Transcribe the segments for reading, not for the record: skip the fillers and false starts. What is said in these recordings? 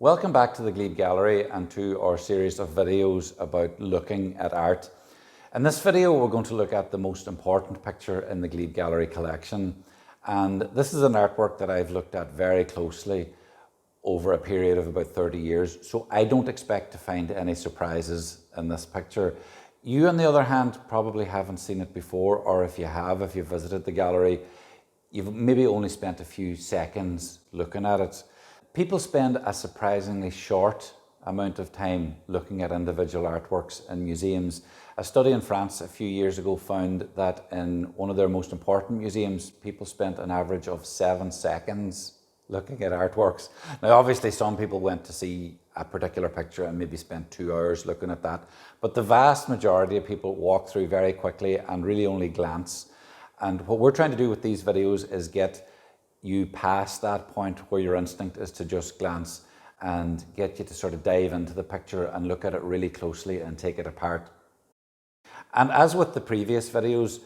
Welcome back to the Glebe Gallery and to our series of videos about looking at art. In this video we're going to look at the most important picture in the Glebe Gallery collection, and this is an artwork that I've looked at very closely over a period of about 30 years, so I don't expect to find any surprises in this picture. You, on the other hand, probably haven't seen it before, or if you've visited the gallery, you've maybe only spent a few seconds looking at it. People spend a surprisingly short amount of time looking at individual artworks in museums. A study in France a few years ago found that in one of their most important museums, people spent an average of 7 seconds looking at artworks. Now, obviously, some people went to see a particular picture and maybe spent 2 hours looking at that, but the vast majority of people walk through very quickly and really only glance. And what we're trying to do with these videos is get you past that point where your instinct is to just glance and get you to sort of dive into the picture and look at it really closely and take it apart. And as with the previous videos,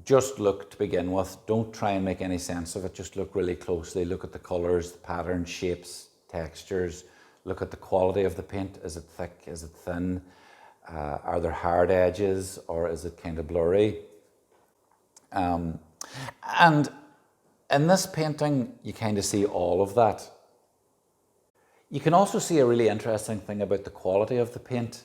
just look to begin with. Don't try and make any sense of it. Just look really closely. Look at the colours, the patterns, shapes, textures. Look at the quality of the paint. Is it thick? Is it thin? Are there hard edges, or is it kind of blurry? And in this painting, you kind of see all of that. You can also see a really interesting thing about the quality of the paint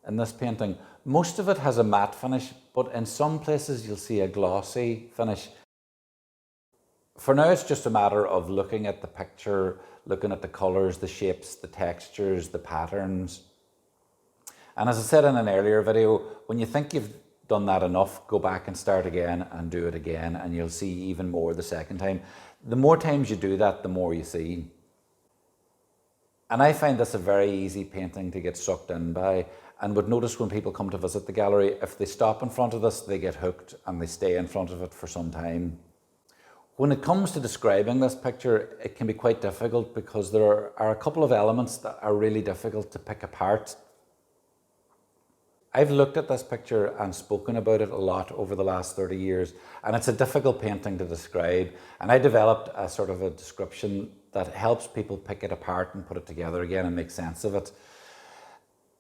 in this painting. Most of it has a matte finish, but in some places you'll see a glossy finish. For now, it's just a matter of looking at the picture, looking at the colours, the shapes, the textures, the patterns. And as I said in an earlier video, when you think you've done that enough, go back and start again and do it again, and you'll see even more the second time. The more times you do that, the more you see. And I find this a very easy painting to get sucked in by, and would notice when people come to visit the gallery, if they stop in front of this, they get hooked and they stay in front of it for some time. When it comes to describing this picture, it can be quite difficult because there are a couple of elements that are really difficult to pick apart. I've looked at this picture and spoken about it a lot over the last 30 years, and it's a difficult painting to describe. And I developed a sort of a description that helps people pick it apart and put it together again and make sense of it.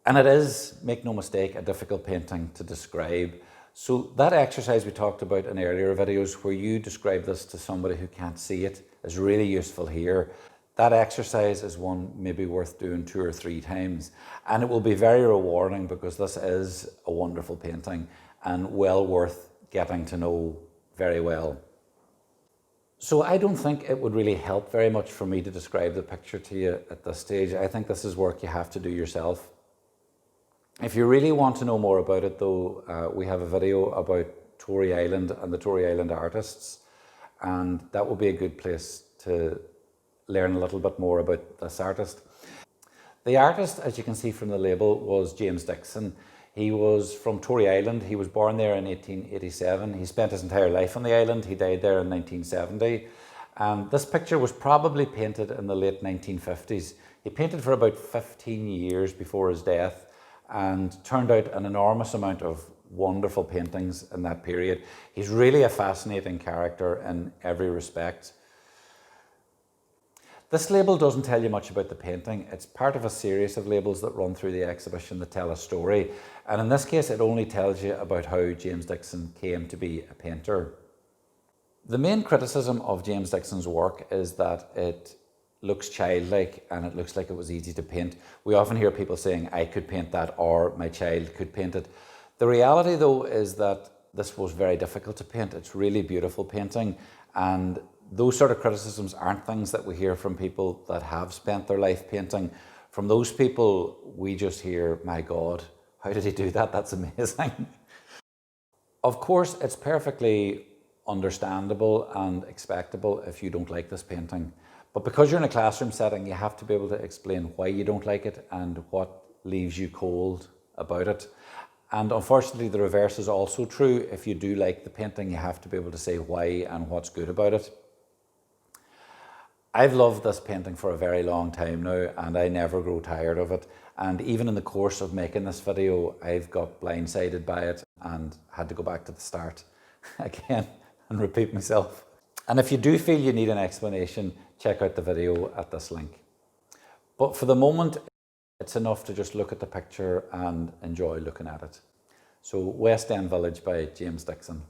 And it is, make no mistake, a difficult painting to describe. So that exercise we talked about in earlier videos, where you describe this to somebody who can't see it, is really useful here. That exercise is one maybe worth doing 2 or 3 times, and it will be very rewarding because this is a wonderful painting and well worth getting to know very well. So I don't think it would really help very much for me to describe the picture to you at this stage. I think this is work you have to do yourself. If you really want to know more about it though, we have a video about Tory Island and the Tory Island artists, and that will be a good place to learn a little bit more about this artist. The artist, as you can see from the label, was James Dixon. He was from Tory Island. He was born there in 1887. He spent his entire life on the island. He died there in 1970. This picture was probably painted in the late 1950s. He painted for about 15 years before his death and turned out an enormous amount of wonderful paintings in that period. He's really a fascinating character in every respect. This label doesn't tell you much about the painting. It's part of a series of labels that run through the exhibition that tell a story. And in this case, it only tells you about how James Dixon came to be a painter. The main criticism of James Dixon's work is that it looks childlike and it looks like it was easy to paint. We often hear people saying, I could paint that, or my child could paint it. The reality though is that this was very difficult to paint. It's really beautiful painting, and those sort of criticisms aren't things that we hear from people that have spent their life painting. From those people, we just hear, my God, how did he do that? That's amazing. Of course, it's perfectly understandable and expectable if you don't like this painting. But because you're in a classroom setting, you have to be able to explain why you don't like it and what leaves you cold about it. And unfortunately, the reverse is also true. If you do like the painting, you have to be able to say why and what's good about it. I've loved this painting for a very long time now, and I never grow tired of it. And even in the course of making this video, I've got blindsided by it and had to go back to the start again and repeat myself. And if you do feel you need an explanation, check out the video at this link. But for the moment, it's enough to just look at the picture and enjoy looking at it. So West End Village by James Dixon.